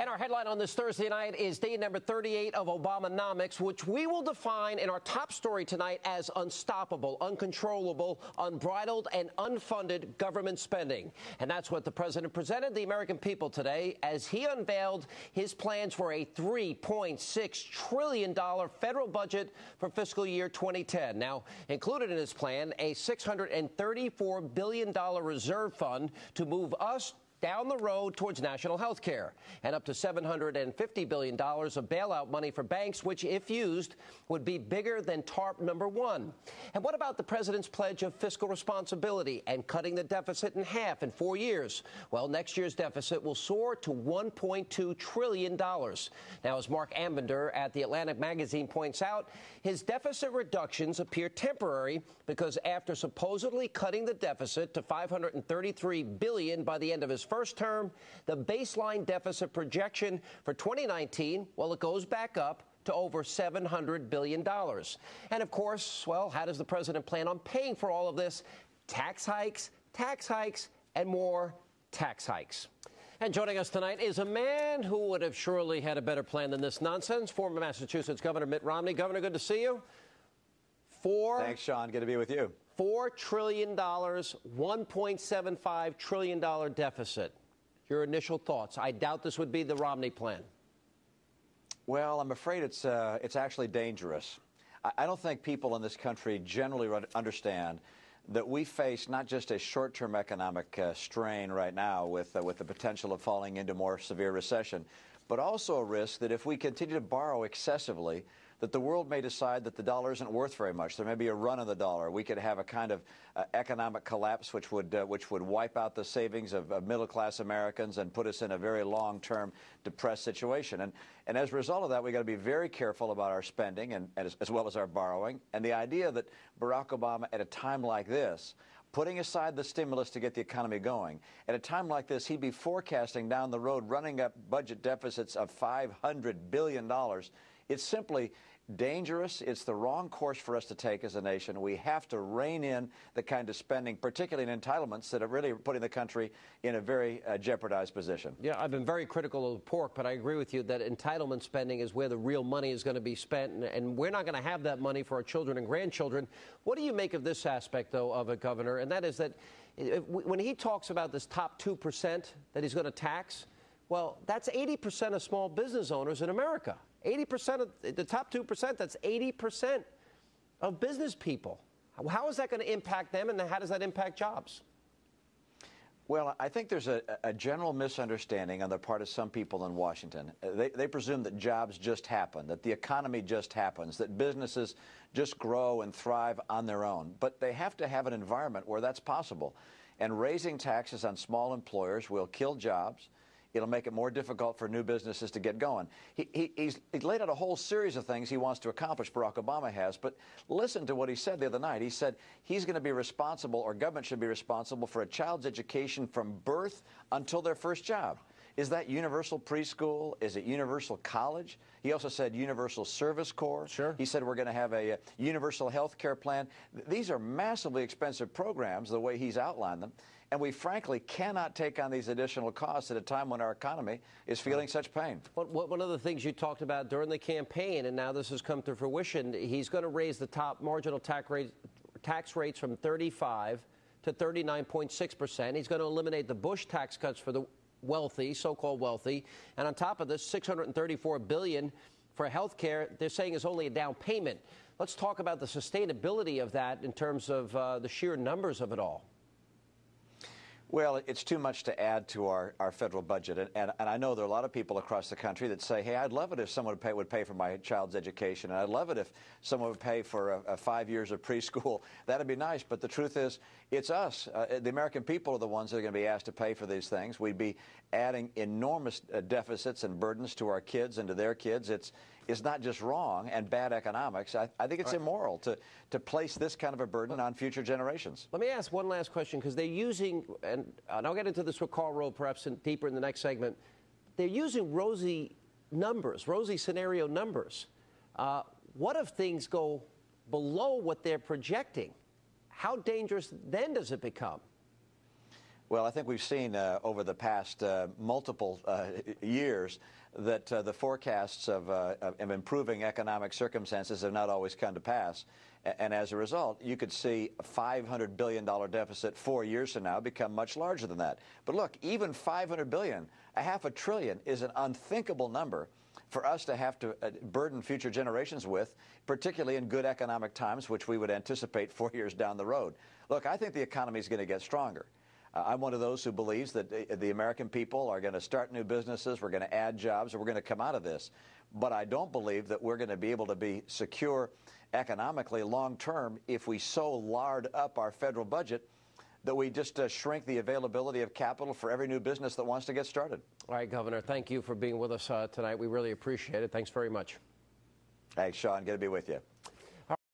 And our headline on this Thursday night is day number 38 of Obamonomics, which we will define in our top story tonight as unstoppable, uncontrollable, unbridled, and unfunded government spending. And that's what the president presented the American people today as he unveiled his plans for a $3.6 trillion federal budget for fiscal year 2010. Now, included in his plan, a $634 billion reserve fund to move us down the road towards national health care, and up to $750 billion of bailout money for banks, which, if used, would be bigger than TARP number 1. And what about the president's pledge of fiscal responsibility and cutting the deficit in half in 4 years? Well, next year's deficit will soar to $1.2 trillion. Now, as Mark Ambinder at The Atlantic magazine points out, his deficit reductions appear temporary because after supposedly cutting the deficit to $533 billion by the end of his first term, the baseline deficit projection for 2019, well, it goes back up to over $700 billion. And of course, well, how does the president plan on paying for all of this? Tax hikes, and more tax hikes. And joining us tonight is a man who would have surely had a better plan than this nonsense, former Massachusetts Governor Mitt Romney. Governor, good to see you. Thanks, Sean. Good to be with you. $4 trillion, $1.75 trillion deficit. Your initial thoughts? I doubt this would be the Romney plan. Well, I'm afraid it's actually dangerous. I don't think people in this country generally understand that we face not just a short-term economic strain right now with the potential of falling into more severe recession, but also a risk that if we continue to borrow excessively, that the world may decide that the dollar isn't worth very much. There may be a run on the dollar. We could have a kind of economic collapse which would wipe out the savings of middle-class Americans and put us in a very long-term depressed situation. And as a result of that, we've got to be very careful about our spending and as well as our borrowing. And the idea that Barack Obama, at a time like this, putting aside the stimulus to get the economy going, at a time like this, he'd be forecasting down the road, running up budget deficits of $500 billion. It's simply dangerous. It's the wrong course for us to take as a nation. We have to rein in the kind of spending, particularly in entitlements, that are really putting the country in a very jeopardized position. Yeah, I've been very critical of pork, but I agree with you that entitlement spending is where the real money is going to be spent, and we're not going to have that money for our children and grandchildren. What do you make of this aspect, though, of it, Governor? And that is that when he talks about this top 2% that he's going to tax, well, that's 80% of small business owners in America. 80% of the top 2%, that's 80% of business people. How is that going to impact them, and how does that impact jobs? Well, I think there's a general misunderstanding on the part of some people in Washington. They presume that jobs just happen, that the economy just happens, that businesses just grow and thrive on their own. But they have to have an environment where that's possible. And raising taxes on small employers will kill jobs. It'll make it more difficult for new businesses to get going. He's laid out a whole series of things he wants to accomplish, Barack Obama has, but listen to what he said the other night. He said he's going to be responsible, or government should be responsible, for a child's education from birth until their first job. Is that universal preschool? Is it universal college? He also said universal service corps. Sure. He said we're going to have a universal health care plan. These are massively expensive programs, the way he's outlined them. And we frankly cannot take on these additional costs at a time when our economy is feeling such pain. One of the things you talked about during the campaign, and now this has come to fruition, he's going to raise the top marginal tax rates from 35 to 39.6%. He's going to eliminate the Bush tax cuts for the wealthy, so-called wealthy. And on top of this, $634 billion for health care, they're saying is only a down payment. Let's talk about the sustainability of that in terms of the sheer numbers of it all. Well, it's too much to add to our federal budget. And I know there are a lot of people across the country that say, hey, I'd love it if someone would pay for my child's education. And I'd love it if someone would pay for 5 years of preschool. That'd be nice. But the truth is, it's us. The American people are the ones that are going to be asked to pay for these things. We'd be adding enormous deficits and burdens to our kids and to their kids. It's not just wrong and bad economics. I think it's immoral to place this kind of a burden on future generations. Let me ask one last question, because they're using, and I'll get into this with Karl Rove perhaps deeper in the next segment, they're using rosy numbers, rosy scenario numbers. What if things go below what they're projecting? How dangerous then does it become? Well, I think we've seen over the past multiple years that the forecasts of improving economic circumstances have not always come to pass. And as a result, you could see a $500 billion deficit 4 years from now become much larger than that. But look, even $500 billion, a half a trillion, is an unthinkable number for us to have to burden future generations with, particularly in good economic times, which we would anticipate 4 years down the road. Look, I think the economy is going to get stronger. I'm one of those who believes that the American people are going to start new businesses, we're going to add jobs, and we're going to come out of this. But I don't believe that we're going to be able to be secure economically long term if we so lard up our federal budget that we just shrink the availability of capital for every new business that wants to get started. All right, Governor, thank you for being with us tonight. We really appreciate it. Thanks very much. Thanks, Sean. Good to be with you.